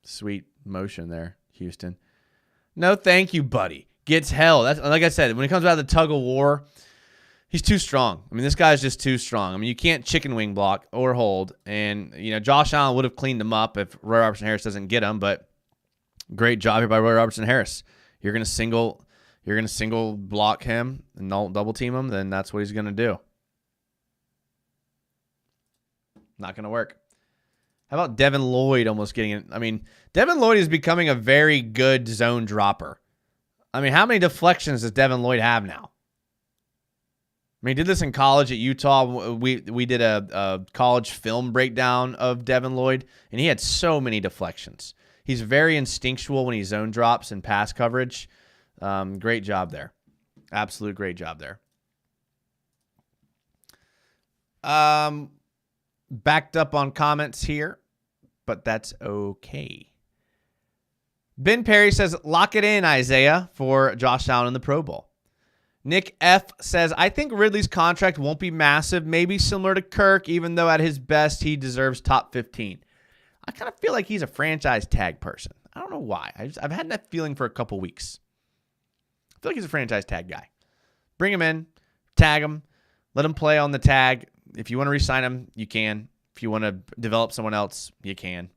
Sweet motion there, Houston. No, thank you, buddy. Gets hell. That's like I said, when it comes out of the tug of war, he's too strong. I mean, this guy's just too strong. I mean, you can't chicken wing block or hold. And, Josh Allen would have cleaned him up if Roy Robertson Harris doesn't get him, but great job here by Roy Robertson Harris. You're going to single block him and double team him, then that's what he's going to do. Not going to work. How about Devin Lloyd almost getting it? I mean, Devin Lloyd is becoming a very good zone dropper. I mean, how many deflections does Devin Lloyd have now? I mean, he did this in college at Utah. We did a college film breakdown of Devin Lloyd, and he had so many deflections. He's very instinctual when he zone drops and pass coverage. Great job there. Absolute great job there. Backed up on comments here, but that's okay. Ben Perry says, lock it in, Isaiah, for Josh Allen in the Pro Bowl. Nick F. says, I think Ridley's contract won't be massive, maybe similar to Kirk, even though at his best he deserves top 15. I kind of feel like he's a franchise tag person. I don't know why. I've had that feeling for a couple weeks. I feel like he's a franchise tag guy. Bring him in, tag him, let him play on the tag. If you want to re-sign him, you can. If you want to develop someone else, you can.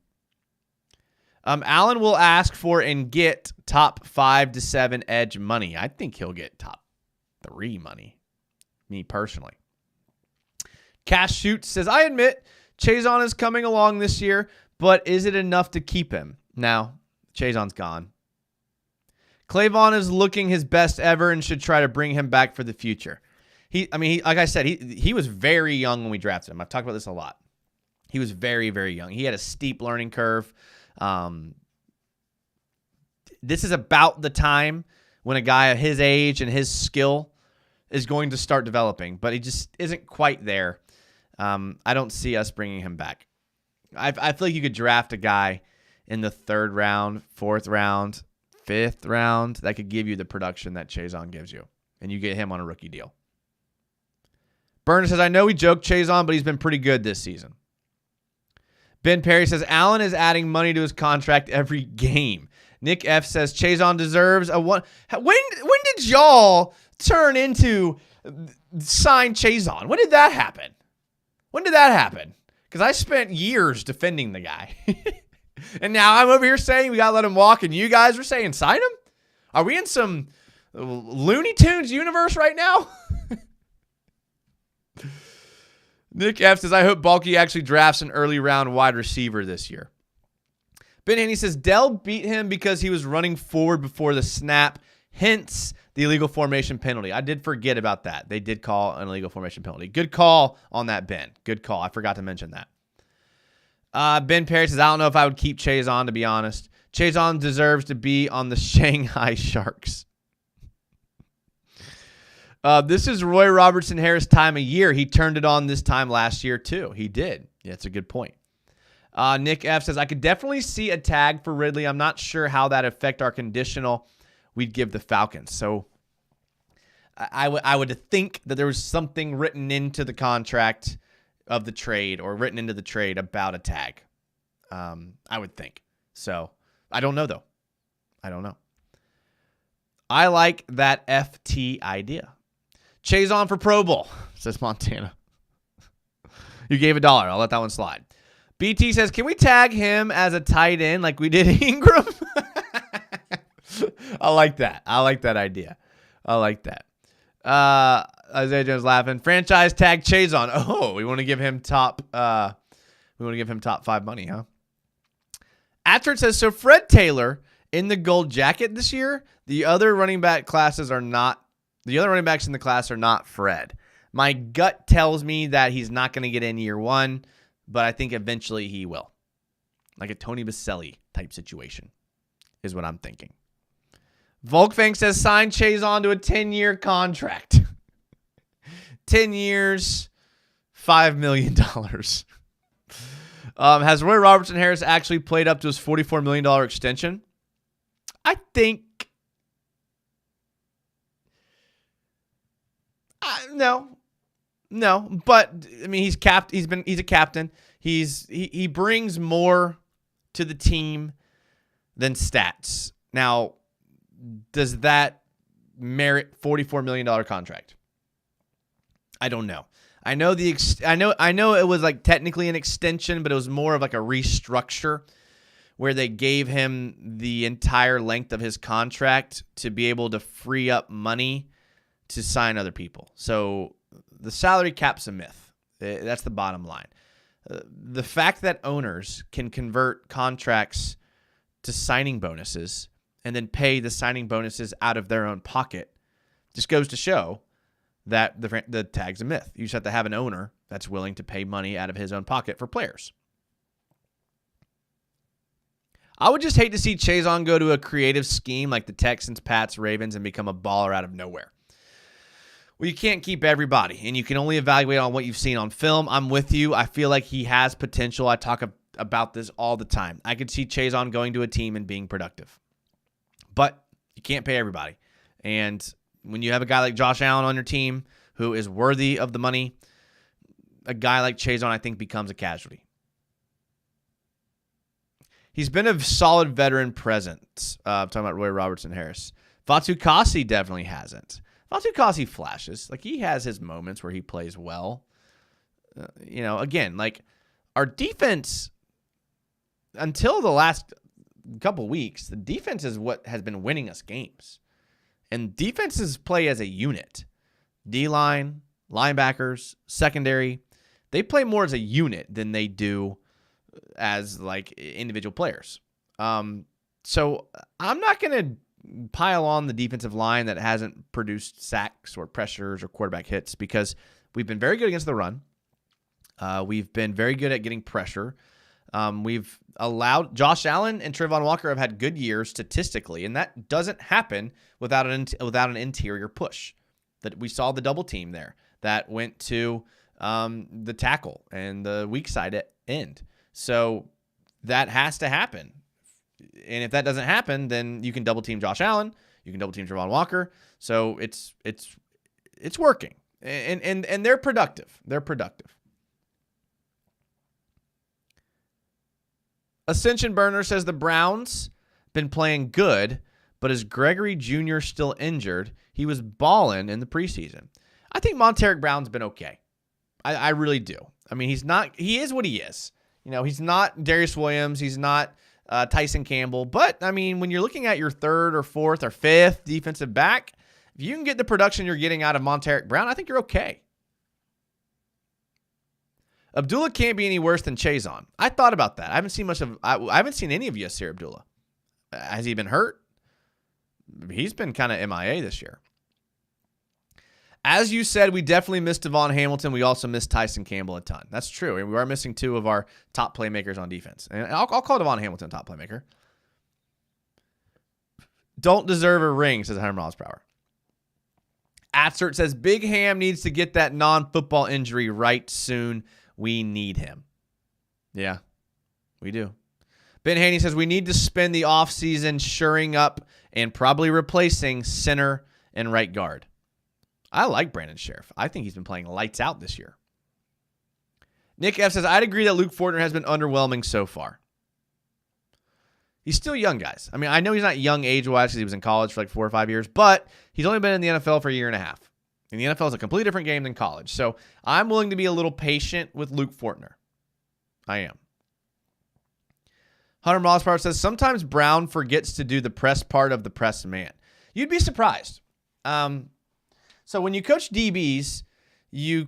Allen will ask for and get top 5 to 7 edge money. I think he'll get top 3 money, me personally. Cash Shoots says, I admit Chazon is coming along this year, but is it enough to keep him? Now, Chazon's gone. Clavon is looking his best ever and should try to bring him back for the future. Like I said, he was very young when we drafted him. I've talked about this a lot. He was very, very young. He had a steep learning curve. This is about the time when a guy of his age and his skill is going to start developing, but he just isn't quite there. I don't see us bringing him back. I feel like you could draft a guy in the 3rd round, 4th round, 5th round that could give you the production that Chazon gives you, and you get him on a rookie deal. Burner says, I know we joked Chazon, but he's been pretty good this season. Ben Perry says, Allen is adding money to his contract every game. Nick F says, Chazon deserves a one. When did y'all turn into sign Chazon? When did that happen? Because I spent years defending the guy. And now I'm over here saying we got to let him walk, and you guys are saying sign him? Are we in some Looney Tunes universe right now? Nick F says, I hope Balky actually drafts an early round wide receiver this year. Ben Haney says, Dell beat him because he was running forward before the snap, hence the illegal formation penalty. I did forget about that. They did call an illegal formation penalty. Good call on that, Ben. Good call. I forgot to mention that. Ben Perry says, I don't know if I would keep Chazon, to be honest. Chazon deserves to be on the Shanghai Sharks. This is Roy Robertson Harris' time of year. He turned it on this time last year, too. He did. Yeah, that's a good point. Nick F says, I could definitely see a tag for Ridley. I'm not sure how that affect our conditional we'd give the Falcons. So I would think that there was something written into the contract of the trade or written into the trade about a tag. I would think. So I don't know, though. I don't know. I like that FT idea. Chazon for Pro Bowl, says Montana. You gave $1. I'll let that one slide. BT says, can we tag him as a tight end like we did Ingram? I like that. I like that idea. I like that. Isaiah Jones laughing. Franchise tag Chazon. Oh, we want to give him top 5 money, huh? Atford says, so Fred Taylor in the gold jacket this year, the other running backs in the class are not Fred. My gut tells me that he's not going to get in year one, but I think eventually he will. Like a Tony Baselli type situation is what I'm thinking. Volkfang says, sign Chazon to a 10-year contract. 10 years, $5 million. Has Roy Robertson Harris actually played up to his $44 million extension? I think no, but I mean he's a captain. He brings more to the team than stats. Now, does that merit $44 million contract? I don't know. I know it was like technically an extension, but it was more of like a restructure where they gave him the entire length of his contract to be able to free up money to sign other people. So the salary cap's a myth. That's the bottom line. The fact that owners can convert contracts to signing bonuses and then pay the signing bonuses out of their own pocket just goes to show that the tag's a myth. You just have to have an owner that's willing to pay money out of his own pocket for players. I would just hate to see Chazon go to a creative scheme like the Texans, Pats, Ravens, and become a baller out of nowhere. Well, you can't keep everybody, and you can only evaluate on what you've seen on film. I'm with you. I feel like he has potential. I talk about this all the time. I could see Chazon going to a team and being productive. But you can't pay everybody. And when you have a guy like Josh Allen on your team who is worthy of the money, a guy like Chazon, I think, becomes a casualty. He's been a solid veteran presence. I'm talking about Roy Robertson Harris. Fatukasi definitely hasn't. Fatukasi flashes. Like, he has his moments where he plays well. Again, like, our defense, until the last couple weeks, the defense is what has been winning us games. And defenses play as a unit. D-line, linebackers, secondary, they play more as a unit than they do as like individual players. So I'm not going to pile on the defensive line that hasn't produced sacks or pressures or quarterback hits because we've been very good against the run. We've been very good at getting pressure. We've allowed Josh Allen and Trayvon Walker have had good years statistically, and that doesn't happen without an interior push. That we saw the double team there that went to the tackle and the weak side end. So that has to happen. And if that doesn't happen, then you can double team Josh Allen, you can double team Trayvon Walker. So it's working. And they're productive. They're productive. Ascension Burner says the Browns been playing good, but is Gregory Jr. still injured? He was balling in the preseason. I think Monteric Brown's been okay. I really do. I mean, he is what he is. He's not Darius Williams. He's not Tyson Campbell. But, I mean, when you're looking at your third or fourth or fifth defensive back, if you can get the production you're getting out of Monteric Brown, I think you're okay. Abdullah can't be any worse than Chazon. I thought about that. I haven't seen any of Yasir Abdullah. Has he been hurt? He's been kind of MIA this year. As you said, we definitely missed Devon Hamilton. We also missed Tyson Campbell a ton. That's true. And we are missing two of our top playmakers on defense. And I'll call Devon Hamilton top playmaker. Don't deserve a ring, says 100 miles per hour. Atsert says, Big Ham needs to get that non-football injury right soon. We need him. Yeah, we do. Ben Haney says, we need to spend the offseason shoring up and probably replacing center and right guard. I like Brandon Sheriff. I think he's been playing lights out this year. Nick F says, I'd agree that Luke Fortner has been underwhelming so far. He's still young, guys. I mean, I know he's not young age-wise because he was in college for like 4 or 5 years, but he's only been in the NFL for a year and a half. And the NFL is a completely different game than college. So I'm willing to be a little patient with Luke Fortner. I am. 100 miles per hour says, sometimes Brown forgets to do the press part of the press man. You'd be surprised. So when you coach DBs, you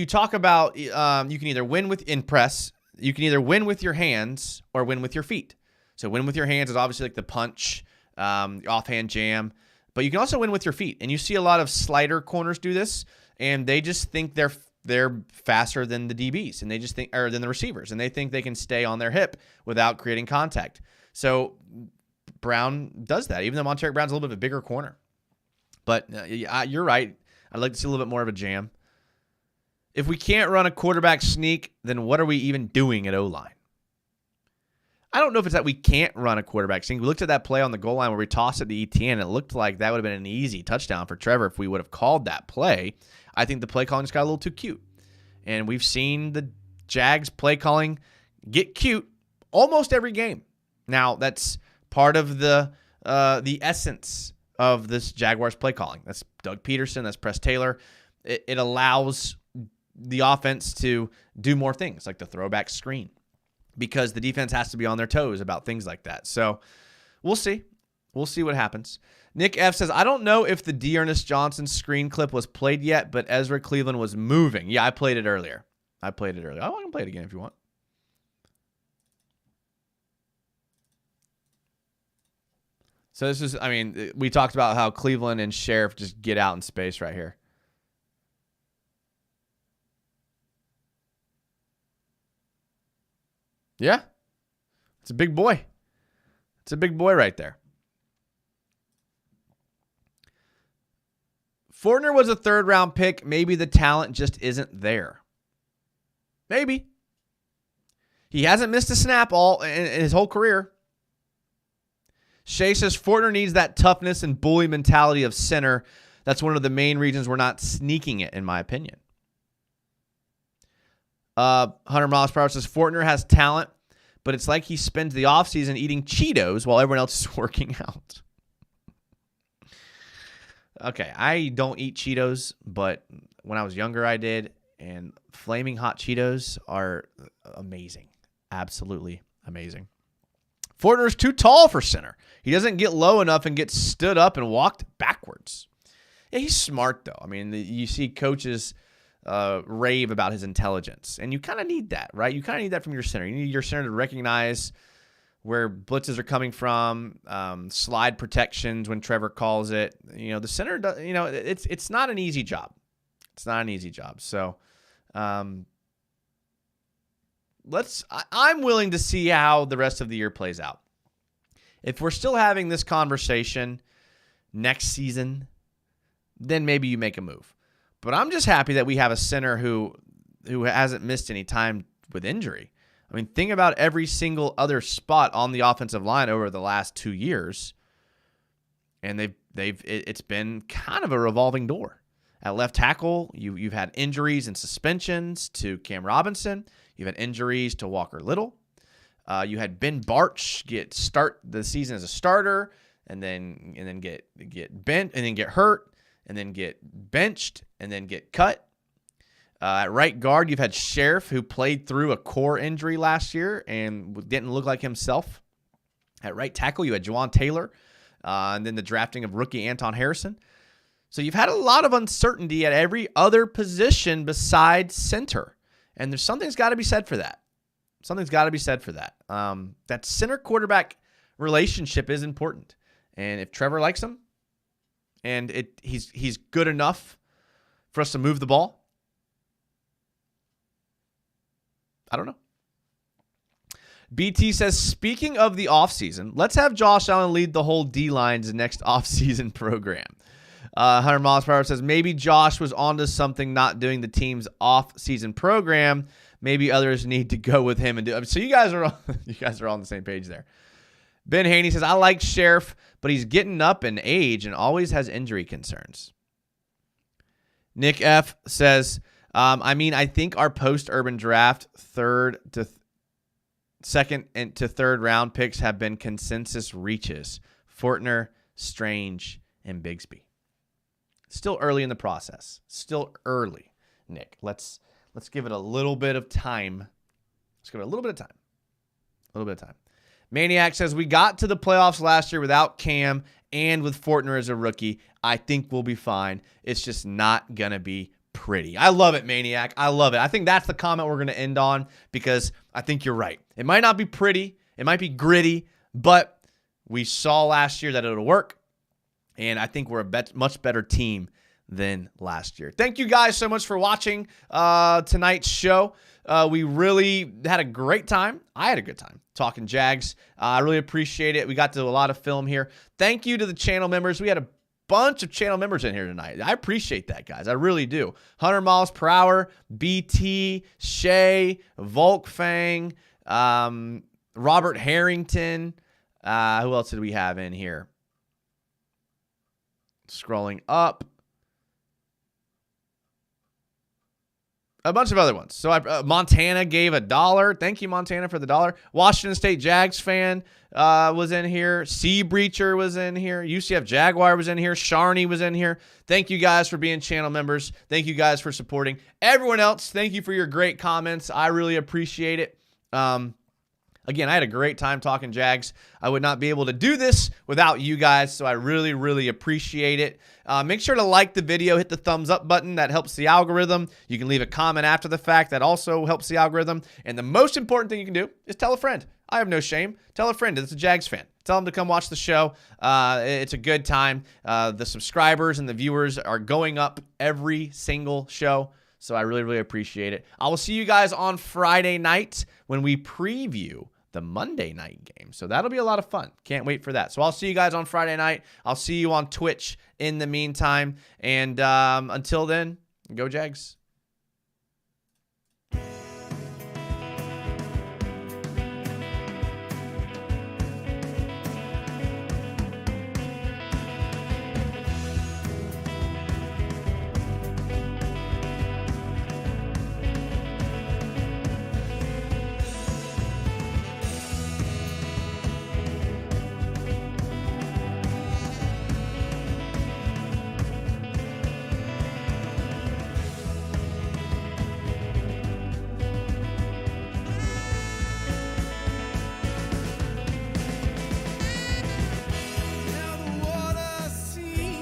talk about you can either win in press, you can either win with your hands or win with your feet. So win with your hands is obviously like the punch, the offhand jam, but you can also win with your feet. And you see a lot of slider corners do this, and they just think they're faster than the DBs, and they just think, or than the receivers, and they think they can stay on their hip without creating contact. So Brown does that, even though Montaric Brown's a little bit of a bigger corner. But you're right. I'd like to see a little bit more of a jam. If we can't run a quarterback sneak, then what are we even doing at O-line? I don't know if it's that we can't run a quarterback sneak. We looked at that play on the goal line where we tossed it to ETN, and it looked like that would have been an easy touchdown for Trevor if we would have called that play. I think the play calling just got a little too cute. And we've seen the Jags play calling get cute almost every game. Now, that's part of the essence of this Jaguars play calling. That's Doug Peterson. That's Press Taylor. It allows the offense to do more things, like the throwback screen, because the defense has to be on their toes about things like that. So we'll see. We'll see what happens. Nick F says, I don't know if the D'Ernest Johnson screen clip was played yet, but Ezra Cleveland was moving. Yeah, I played it earlier. I can play it again if you want. So this is, we talked about how Cleveland and Sheriff just get out in space right here. Yeah. It's a big boy. It's a big boy right there. Fortner was a third-round pick. Maybe the talent just isn't there. Maybe. He hasn't missed a snap in his whole career. Shay says Fortner needs that toughness and bully mentality of center. That's one of the main reasons we're not sneaking it, in my opinion. 100 miles per hour says Fortner has talent, but it's like he spends the offseason eating Cheetos while everyone else is working out. Okay, I don't eat Cheetos, but when I was younger, I did, and flaming hot Cheetos are amazing. Absolutely amazing. Fortner's too tall for center. He doesn't get low enough and get stood up and walked backwards. Yeah, he's smart, though. You see coaches rave about his intelligence, and you kind of need that, right? You kind of need that from your center. You need your center to recognize where blitzes are coming from, slide protections when Trevor calls it. The center does, it's not an easy job. It's not an easy job. So I'm willing to see how the rest of the year plays out. If we're still having this conversation next season, then maybe you make a move. But I'm just happy that we have a center who hasn't missed any time with injury. Think about every single other spot on the offensive line over the last 2 years, and it's been kind of a revolving door. At left tackle, you've had injuries and suspensions to Cam Robinson. You've had injuries to Walker Little. You had Ben Bartch start the season as a starter, and then get bent, and then get hurt, and then get benched, and then get cut. At right guard, you've had Sheriff, who played through a core injury last year and didn't look like himself. At right tackle, you had Juwan Taylor, and then the drafting of rookie Anton Harrison. So you've had a lot of uncertainty at every other position besides center. And something's got to be said for that. Something's got to be said for that. That center-quarterback relationship is important. And if Trevor likes him, and he's good enough for us to move the ball, I don't know. BT says, speaking of the offseason, let's have Josh Allen lead the whole D-line's next offseason program. 100 miles per hour says, maybe Josh was onto something not doing the team's off-season program. Maybe others need to go with him and do it. So you guys are on the same page there. Ben Haney says, I like Sheriff, but he's getting up in age and always has injury concerns. Nick F says, I think our post-Urban draft second to third round picks have been consensus reaches. Fortner, Strange, and Bigsby. Still early in the process. Still early, Nick. Let's give it a little bit of time. Let's give it a little bit of time. Maniac says, we got to the playoffs last year without Cam and with Fortner as a rookie. I think we'll be fine. It's just not going to be pretty. I love it, Maniac. I love it. I think that's the comment we're going to end on because I think you're right. It might not be pretty. It might be gritty, but we saw last year that it'll work, and I think we're a much better team than last year. Thank you guys so much for watching tonight's show. We really had a great time. I had a good time talking Jags. I really appreciate it. We got to a lot of film here. Thank you to the channel members. We had a bunch of channel members in here tonight. I appreciate that, guys. I really do. 100 miles per hour, BT, Shay, Volkfang, Robert Harrington. Who else did we have in here? Scrolling up. A bunch of other ones. So Montana gave $1. Thank you, Montana, for the $1. Washington State Jags fan was in here. Sea Breacher was in here. UCF Jaguar was in here. Sharney was in here. Thank you guys for being channel members. Thank you guys for supporting. Everyone else, thank you for your great comments. I really appreciate it. Again, I had a great time talking Jags. I would not be able to do this without you guys, so I really, really appreciate it. Make sure to like the video, hit the thumbs up button. That helps the algorithm. You can leave a comment after the fact. That also helps the algorithm. And the most important thing you can do is tell a friend. I have no shame. Tell a friend that's a Jags fan. Tell them to come watch the show. It's a good time. The subscribers and the viewers are going up every single show. So I really, really appreciate it. I will see you guys on Friday night when we preview the Monday night game. So that'll be a lot of fun. Can't wait for that. So I'll see you guys on Friday night. I'll see you on Twitch in the meantime. And until then, go Jags.